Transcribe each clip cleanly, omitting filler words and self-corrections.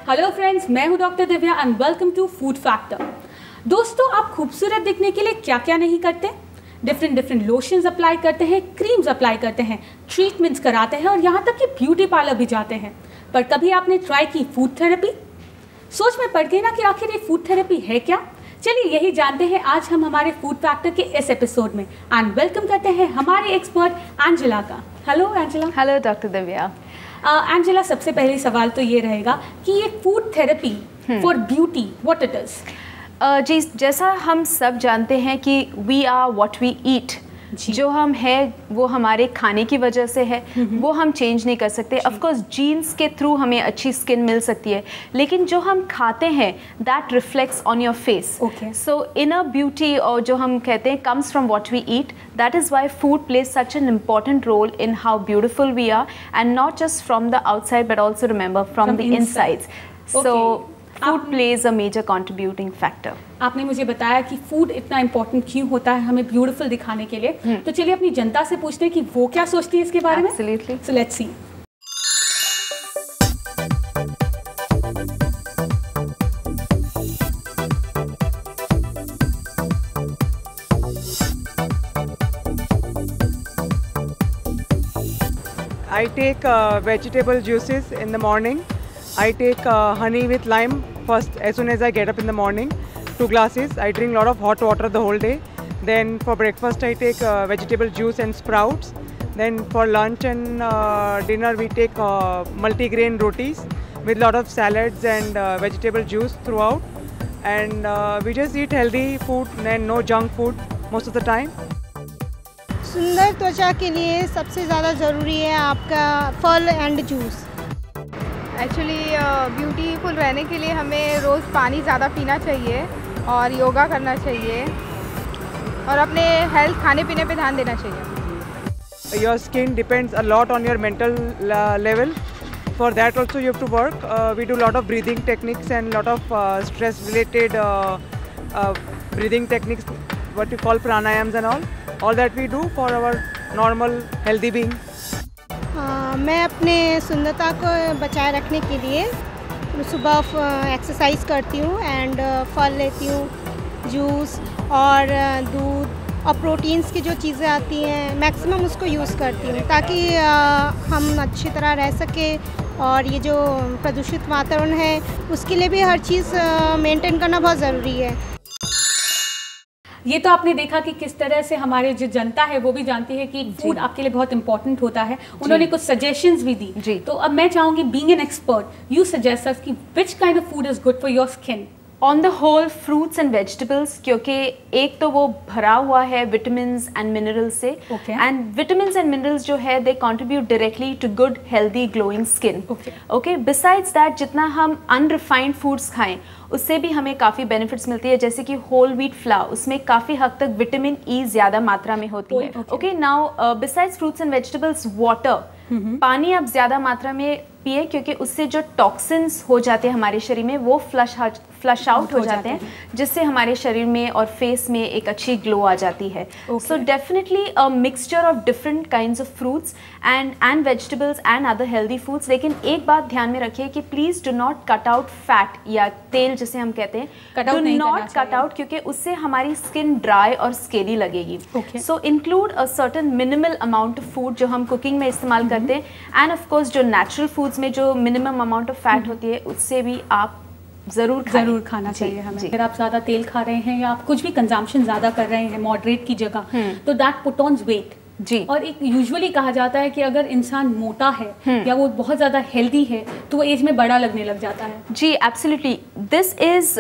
Hello friends, मैं हूं doctor Divya and welcome to food factor. दोस्तों, आप खूबसूरत दिखने के लिए क्या क्या नहीं करते? डिफरेंट लोशंस अप्लाई करते हैं, क्रीम्स अप्लाई करते हैं, ट्रीटमेंट्स कराते हैं और यहाँ तक कि ब्यूटी पार्लर भी जाते हैं। पर कभी आपने ट्राई की फूड थेरेपी? सोच में पड़ गई ना कि आखिर ये फूड थेरेपी है क्या? चलिए यही जानते हैं आज हम हमारे फूड फैक्टर के इस एपिसोड में। एंड वेलकम करते हैं हमारे एक्सपर्ट एंजेला का। Hello Angela. Hello doctor Divya. Angela, सबसे पहले सवाल तो ये रहेगा कि ये food therapy for beauty, what it is? जी, जैसा हम सब जानते हैं कि we are what we eat. जो हम है वो हमारे खाने की वजह से है, वो हम चेंज नहीं कर सकते। ऑफ कोर्स जीन्स के थ्रू हमें अच्छी स्किन मिल सकती है, लेकिन जो हम खाते हैं that reflects on your face. So inner beauty, और जो हम कहते हैं comes from what we eat. That is why food plays such an important role in how beautiful we are, and not just from the outside but also remember from the inside. So food plays a major contributing factor. आपने मुझे बताया कि food इतना important क्यों होता है हमें beautiful दिखाने के लिए। तो चलिए अपनी जनता से पूछते हैं कि वो क्या सोचती है इसके बारे में। Absolutely. So let's see. I take vegetable juices in the morning. I take honey with lime first as soon as I get up in the morning, 2 glasses. I drink a lot of hot water the whole day. Then for breakfast I take vegetable juice and sprouts. Then for lunch and dinner we take multigrain rotis with a lot of salads and vegetable juice throughout. And we just eat healthy food and no junk food most of the time. सुंदर त्वचा के लिए सबसे ज़्यादा ज़रूरी है आपका फल एंड जूस। एक्चुअली ब्यूटीफुल रहने के लिए हमें रोज़ पानी ज़्यादा पीना चाहिए और योगा करना चाहिए और अपने हेल्थ खाने पीने पे ध्यान देना चाहिए। Your skin depends a lot on your mental level. For that also you have to work. We do a lot of breathing techniques and lot of stress related breathing techniques, what we call pranayams and all that we do for our normal healthy being. मैं अपने सुंदरता को बचाए रखने के लिए सुबह exercise करती हूँ एंड फल लेती हूँ, जूस और दूध और प्रोटीन्स की जो चीज़ें आती हैं मैक्सिमम उसको यूज़ करती हूँ ताकि हम अच्छी तरह रह सके। और ये जो प्रदूषित वातावरण है उसके लिए भी हर चीज़ मेंटेन करना बहुत ज़रूरी है। ये तो आपने देखा कि किस तरह से हमारे जो जनता है वो भी जानती है कि फूड आपके लिए बहुत इंपॉर्टेंट होता है। उन्होंने कुछ सजेशंस भी दी। तो अब मैं चाहूँगी, being an expert, you suggest us कि which kind of food is good for your skin? On the whole fruits and vegetables, क्योंकि एक तो वो भरा हुआ है विटामिन्स एंड मिनरल्स से, एंड विटामिन्स एंड मिनरल्स जो है they contribute directly to good healthy glowing skin. Okay, besides that जितना हम अनरिफाइंड फूड्स खाएं उससे भी हमें काफ़ी बेनिफिट्स मिलती है, जैसे कि होल व्हीट फ्लावर, उसमें काफ़ी हद तक विटामिन ई ज़्यादा मात्रा में होती है। Okay, now besides fruits and vegetables, water, पानी आप ज़्यादा मात्रा में पिए क्योंकि उससे जो टॉक्सिन्स हो जाते हैं हमारे शरीर में वो फ्लश आउट हो जाते हैं, जिससे हमारे शरीर में और फेस में एक अच्छी ग्लो आ जाती है। So definitely a mixture of different kinds of fruits and vegetables and other healthy foods. लेकिन एक बात ध्यान में रखिए कि please do not cut out fat या तेल जिसे हम कहते हैं, डू नॉट कट आउट, क्योंकि उससे हमारी स्किन ड्राई और स्केली लगेगी। So include a certain minimal amount of food जो हम कुकिंग में इस्तेमाल करते हैं, एंड ऑफ कोर्स जो नेचुरल फूड्स में जो मिनिमम अमाउंट ऑफ फैट होती है उससे भी आप जरूर खाना चाहिए हमें। अगर आप ज्यादा तेल खा रहे हैं या आप कुछ भी कंजम्पशन ज्यादा कर रहे हैं मॉडरेट की जगह, तो दैट पुट ऑन वेट। जी, और एक यूजुअली कहा जाता है कि अगर इंसान मोटा है या वो बहुत ज़्यादा हेल्दी है तो वो एज में बड़ा लगने लग जाता है। जी, एब्सोल्युटली। दिस इज़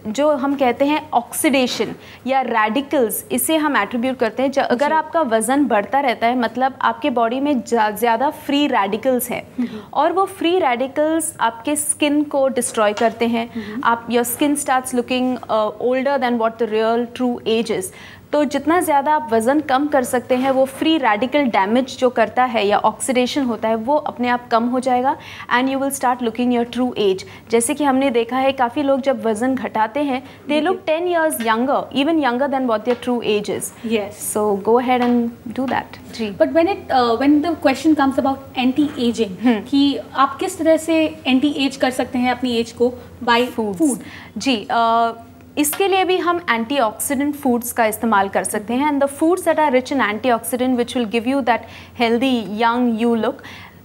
जो हम कहते हैं ऑक्सीडेशन या रेडिकल्स, इसे हम एट्रीब्यूट करते हैं। अगर आपका वज़न बढ़ता रहता है मतलब आपके बॉडी में ज़्यादा फ्री रेडिकल्स हैं, और वो फ्री रेडिकल्स आपके स्किन को डिस्ट्रॉय करते हैं। आप your skin starts looking older than what the real true age is. तो जितना ज़्यादा आप वज़न कम कर सकते हैं वो फ्री रेडिकल डैमेज जो करता है या ऑक्सीडेशन होता है वो अपने आप कम हो जाएगा and you will start looking your true age. जैसे कि हमने देखा है काफ़ी लोग जब वज़न घटाते हैं they look 10 years younger, even younger than what their true age is. Yes. So go ahead and do that. जी. But when the question comes about anti-aging, कि आप किस तरह से anti-age कर सकते हैं अपनी एज को by food? जी, इसके लिए भी हम एंटीऑक्सीडेंट फूड्स का इस्तेमाल कर सकते हैं and the foods that are rich in antioxidant which will give you that healthy young you look,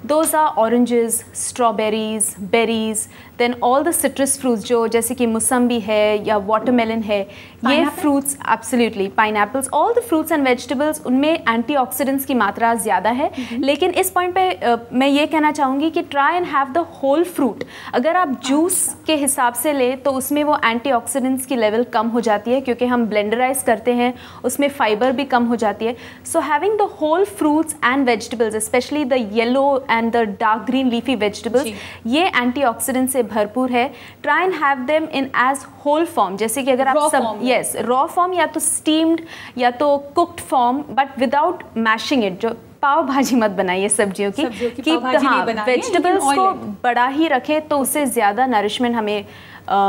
those are oranges, strawberries, berries, then all the citrus fruits जो जैसे कि मौसम्बी है या watermelon है, ये fruits, absolutely, pineapples, all the fruits and vegetables उनमें antioxidants की मात्रा ज़्यादा है। लेकिन इस पॉइंट पे मैं ये कहना चाहूँगी कि try and have the whole fruit। अगर आप जूस के हिसाब से ले तो उसमें वो antioxidants की लेवल कम हो जाती है क्योंकि हम ब्लेंडराइज करते हैं, उसमें फाइबर भी कम हो जाती है। So having the whole fruits and vegetables, especially the yellow and the dark green leafy vegetables, ये एंटीऑक्सीडेंट से भरपूर है। Try and have them in as whole form, जैसे कि अगर आप सब यस रॉ फॉर्म या तो स्टीम्ड या तो cooked form but without mashing it. जो पाव भाजी मत बनाइए सब्जियों की कि हाँ वेजिटेबल्स को बड़ा ही रखें तो उससे ज़्यादा नरिशमेंट हमें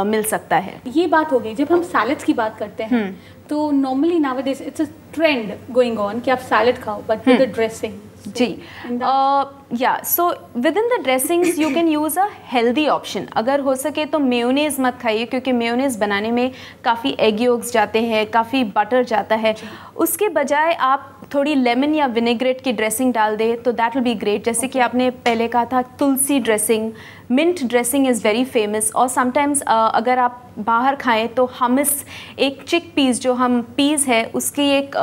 मिल सकता है। ये बात हो गई। जब हम सैलड्स की बात करते हैं तो normally nowadays it's a trend going on कि आप सैलड खाओ बट विद द ड्रेसिंग। जी, या so with in the dressings you can use a healthy option. अगर हो सके तो मेयोनेज़ मत खाइए क्योंकि मेयोनेज़ बनाने में काफ़ी एग योग्स जाते हैं, काफ़ी बटर जाता है। उसके बजाय आप थोड़ी लेमन या विनेग्रेट की ड्रेसिंग डाल दे तो दैट विल बी ग्रेट। जैसे कि आपने पहले कहा था tulsi dressing, mint dressing is very famous. और समटाइम्स अगर आप बाहर खाएं तो हमस, एक चिक पीस जो हम पीस है उसकी एक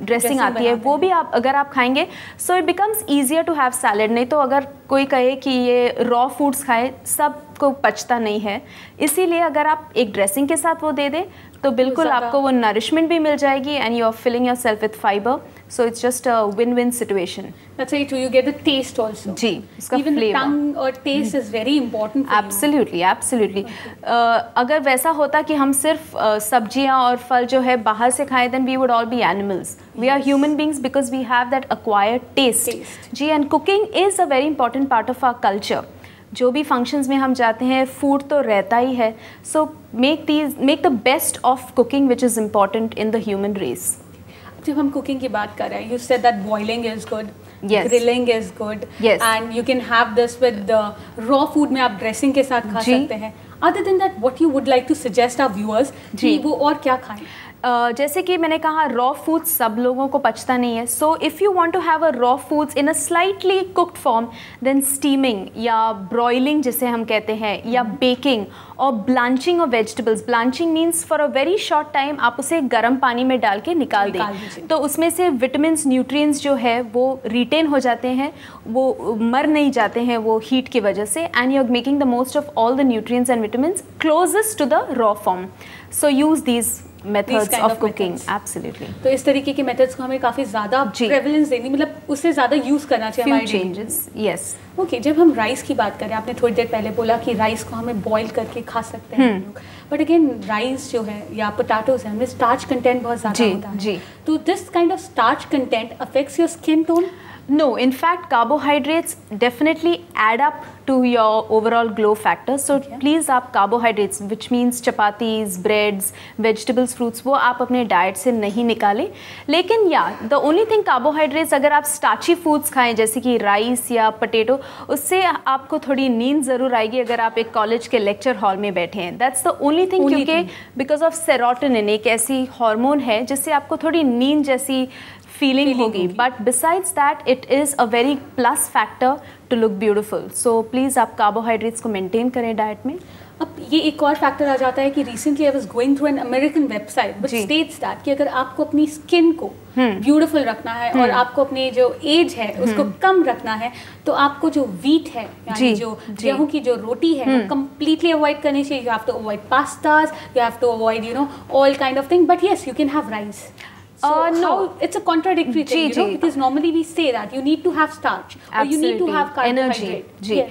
ड्रेसिंग आती है, वो भी आप अगर आप खाएंगे so it becomes easier to have salad. नहीं तो अगर कोई कहे कि ये रॉ फूड्स खाए सबको पचता नहीं है, इसीलिए अगर आप एक ड्रेसिंग के साथ वो दे दें तो बिल्कुल आपको वो नरिशमेंट भी मिल जाएगी and you are filling yourself with fibre, so it's just a win win situation. That's right, you get the taste also. जी, उसका Even flavor. the tongue or taste is very important for Absolutely, absolutely. अगर वैसा होता कि हम सिर्फ सब्जियां और फल जो है बाहर से खाएं then we would all be animals. We are human beings because we have that acquired taste. Ji, and cooking is a very important part of our culture. जो भी फंक्शंस में हम जाते हैं फूड तो रहता ही है। So make the best of cooking which is important in the human race. जब हम कुकिंग की बात कर रहे हैं, you said that boiling is good, Yes. Grilling is good, Yes. And you can have this with raw food में आप dressing के साथ खा सकते हैं। Other than that what you would like to suggest our viewers कि वो और क्या खाएं? जैसे कि मैंने कहा रॉ फूड्स सब लोगों को पचता नहीं है। So if you want to have a raw foods in a slightly cooked form then steaming या ब्रॉयलिंग जिसे हम कहते हैं, या बेकिंग और blanching of vegetables. Blanching means for a very short time आप उसे गर्म पानी में डाल के निकाल दें तो उसमें से विटामिन्स न्यूट्रिएंट्स जो है वो रिटेन हो जाते हैं, वो मर नहीं जाते हैं वो हीट की वजह से, and you are making the most of all the nutrients and vitamins closest to the raw form. So use these methods of cooking. Absolutely. तो इस तरीके के मेथड्स को हमें काफ़ी ज़्यादा प्रेवलेंस देनी, मतलब उससे ज़्यादा यूज़ करना चाहिए हमारे changes. Yes. ओके, जब हम राइस की बात करें, आपने थोड़ी देर पहले बोला कि राइस को हमें बॉईल करके खा सकते हैं लोग, बट अगेन राइस जो है या पोटैटोज है, हमें स्टार्च कंटेंट बहुत ज़्यादा होता है। तो this kind of starch content affects your skin tone? No, in fact, carbohydrates definitely add up to your overall glow factor. So please आप carbohydrates, which means chapatis, breads, vegetables, fruits, वो आप अपने diet से नहीं निकालें। लेकिन the only thing carbohydrates, अगर आप starchy foods खाएं जैसे कि राइस या पोटैटो, उससे आपको थोड़ी नींद ज़रूर आएगी अगर आप एक कॉलेज के लेक्चर हॉल में बैठे हैं। That's the only thing, क्योंकि because of serotonin एक ऐसी हार्मोन है जिससे आपको थोड़ी नींद जैसी फीलिंग होगी, but besides that it is a very plus factor to look beautiful. So please आप कार्बोहाइड्रेट्स को मेंटेन करें डाइट में। अब ये एक और फैक्टर आ जाता है कि recently I was going through an American website which states that कि अगर आपको अपनी स्किन को ब्यूटीफुल रखना है और आपको अपनी जो एज है उसको कम रखना है तो आपको जो वीट है यानी जो गेहूं की जो रोटी है वो कंप्लीटली अवॉइड करनी चाहिए। You have to avoid pastas, you have to avoid all kind of thing, but yes you can have rice. So No, it's a contradictory thing, you know, because normally we say that you need to have starch or you need to have carbohydrate. जी,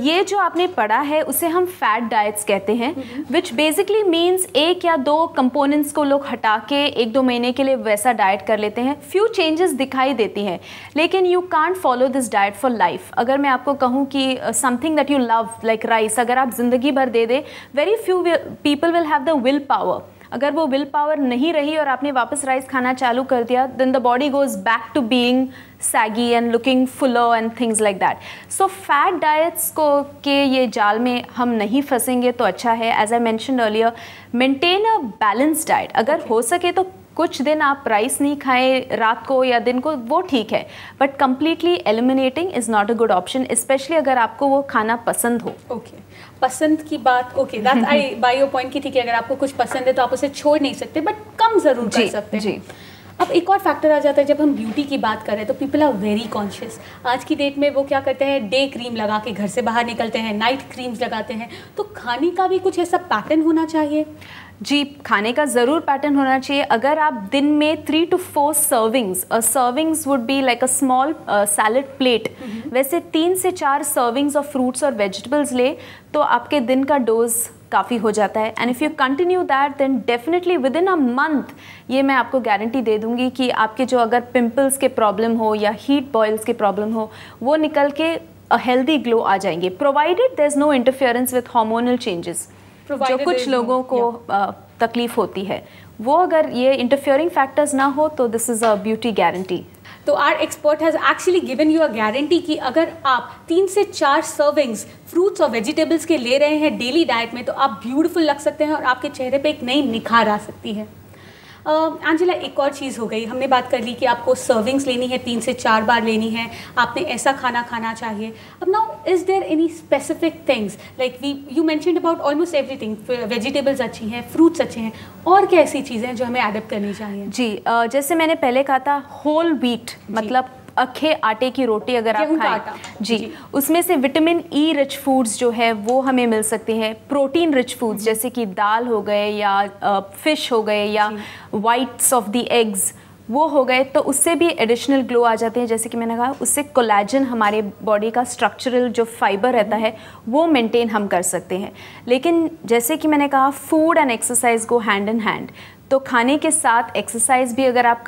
ये जो आपने पढ़ा है उसे हम fat diets कहते हैं, which basically means एक या दो कंपोनेंट्स को लोग हटा के 1-2 महीने के लिए वैसा डाइट कर लेते हैं. फ्यू चेंजेस दिखाई देती हैं, लेकिन you can't follow this diet for life. अगर मैं आपको कहूँ कि something that you love like rice अगर आप जिंदगी भर दे दे, very few people will have the will power. अगर वो विल पावर नहीं रही और आपने वापस राइस खाना चालू कर दिया, then the body goes back to being saggy and looking fuller and things like that. So fat diets को के ये जाल में हम नहीं फंसेंगे तो अच्छा है. As I mentioned earlier, maintain a balanced diet. अगर हो सके तो कुछ दिन आप राइस नहीं खाएं रात को या दिन को, वो ठीक है, but completely eliminating is not a good option, specially अगर आपको वो खाना पसंद हो. ओके, पसंद की बात, okay, that I by your point कि ठीक है, अगर आपको कुछ पसंद है तो आप उसे छोड़ नहीं सकते, बट कम ज़रूर कर सकते हैं. जी. अब एक और फैक्टर आ जाता है, जब हम ब्यूटी की बात करें तो पीपल आर वेरी कॉन्शियस. आज की डेट में वो क्या करते हैं, डे क्रीम लगा के घर से बाहर निकलते हैं, नाइट क्रीम्स लगाते हैं. तो खाने का भी कुछ ऐसा पैटर्न होना चाहिए. जी, खाने का ज़रूर पैटर्न होना चाहिए. अगर आप दिन में 3 to 4 servings would be like a small salad plate, वैसे 3 से 4 सर्विंग्स ऑफ फ्रूट्स और वेजिटेबल्स ले तो आपके दिन का डोज काफ़ी हो जाता है. And if you continue that then definitely within a month, ये मैं आपको गारंटी दे दूंगी कि आपके जो अगर पिंपल्स के प्रॉब्लम हो या हीट बॉयल्स के प्रॉब्लम हो, वो निकल के अ हेल्दी ग्लो आ जाएंगे, provided there is no interference with hormonal changes जो कुछ लोगों को तकलीफ होती है. वो अगर ये इंटरफेयरिंग फैक्टर्स ना हो तो this is a beauty guarantee. तो our expert has actually given you a guarantee कि अगर आप 3 से 4 सर्विंग्स फ्रूट्स और वेजिटेबल्स के ले रहे हैं डेली डाइट में, तो आप ब्यूटीफुल लग सकते हैं और आपके चेहरे पे एक नई निखार आ सकती है. एंजेला, एक और चीज़ हो गई, हमने बात कर ली कि आपको सर्विंग्स लेनी है, 3 से 4 बार लेनी है, आपने ऐसा खाना खाना चाहिए. अब now is there any specific things like you mentioned about almost everything, vegetables अच्छी हैं, फ्रूट्स अच्छे हैं, और क्या ऐसी चीज़ें हैं जो हमें एडप्ट करनी चाहिए. जी, जैसे मैंने पहले कहा था, होल व्हीट मतलब अखे आटे की रोटी अगर आप खाएं, जी, उसमें से विटामिन ई रिच फूड्स जो है वो हमें मिल सकते हैं. प्रोटीन रिच फूड्स जैसे कि दाल हो गए या फिश हो गए या वाइट्स ऑफ द एग्स, वो हो गए, तो उससे भी एडिशनल ग्लो आ जाते हैं. जैसे कि मैंने कहा, उससे कोलेजन हमारे बॉडी का स्ट्रक्चरल जो फाइबर रहता है वो मेंटेन हम कर सकते हैं. लेकिन जैसे कि मैंने कहा, food and exercise go hand in hand. तो खाने के साथ एक्सरसाइज भी अगर आप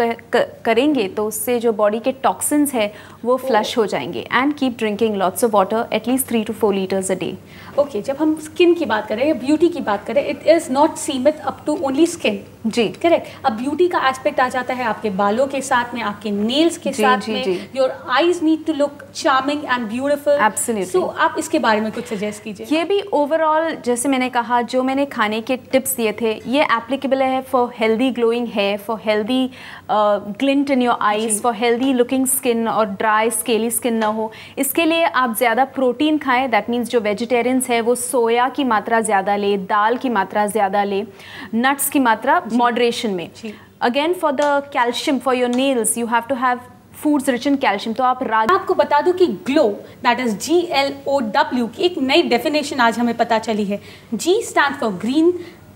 करेंगे तो उससे जो बॉडी के टॉक्सिन्स है वो फ्लश हो जाएंगे. And keep drinking lots of water, at least 3 to 4 litres a day. Okay, जब हम स्किन की बात करें या ब्यूटी की बात करें, इट इज़ नॉट सीमित अप टू ओनली स्किन. जी, करेक्ट. अब ब्यूटी का एस्पेक्ट आ जाता है आपके बालों के साथ में, आपके नेल्स के साथ में. Your eyes need to look charming and beautiful. Absolutely. So आप इसके बारे में कुछ सजेस्ट कीजिए. ये भी ओवरऑल, जैसे मैंने कहा, जो मैंने खाने के टिप्स दिए थे, ये एप्लीकेबल है for healthy glowing hair, for healthy glint in your eyes, for healthy looking skin और ड्राई स्केली स्किन ना हो. इसके लिए आप ज़्यादा प्रोटीन खाएं. दैट मीन्स जो वेजिटेरियंस है वो सोया की मात्रा ज़्यादा ले, दाल की मात्रा ज़्यादा ले, नट्स की मात्रा मॉडरेशन में. Again for the calcium for your nails you have to have foods rich in calcium. तो आप आपको बता दूं कि ग्लो, दैट इज GLOW की एक नई डेफिनेशन आज हमें पता चली है. G stand for green,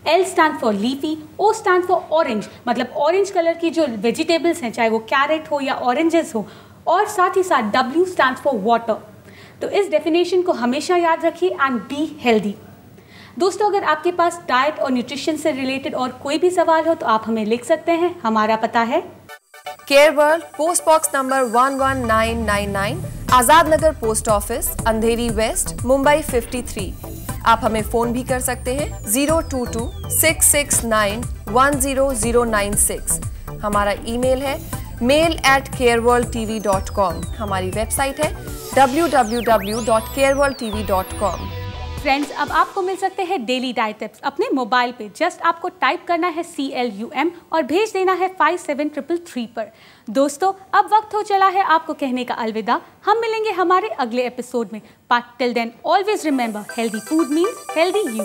L stand for leafy, O stand for orange, मतलब ऑरेंज कलर की जो वेजिटेबल्स हैं, चाहे वो कैरेट हो या ऑरेंजेस हो, और साथ ही साथ W स्टैंड फॉर वाटर. तो इस डेफिनेशन को हमेशा याद रखिए एंड बी हेल्दी. दोस्तों, अगर आपके पास डाइट और न्यूट्रिशन से रिलेटेड और कोई भी सवाल हो तो आप हमें लिख सकते हैं. हमारा पता है care world, post box number 11999, Azad Nagar post office, अंधेरी वेस्ट, मुंबई 53. आप हमें फोन भी कर सकते हैं 022-669-10096. हमारा ईमेल है mail@careworldtv.com. हमारी वेबसाइट है www.careworldtv.com. फ्रेंड्स, अब आपको मिल सकते हैं डेली डाइट टिप्स अपने मोबाइल पे. जस्ट आपको टाइप करना है CLUM और भेज देना है 57333 पर. दोस्तों, अब वक्त हो चला है आपको कहने का अलविदा. हम मिलेंगे हमारे अगले एपिसोड में. But till then always remember, healthy food means healthy you.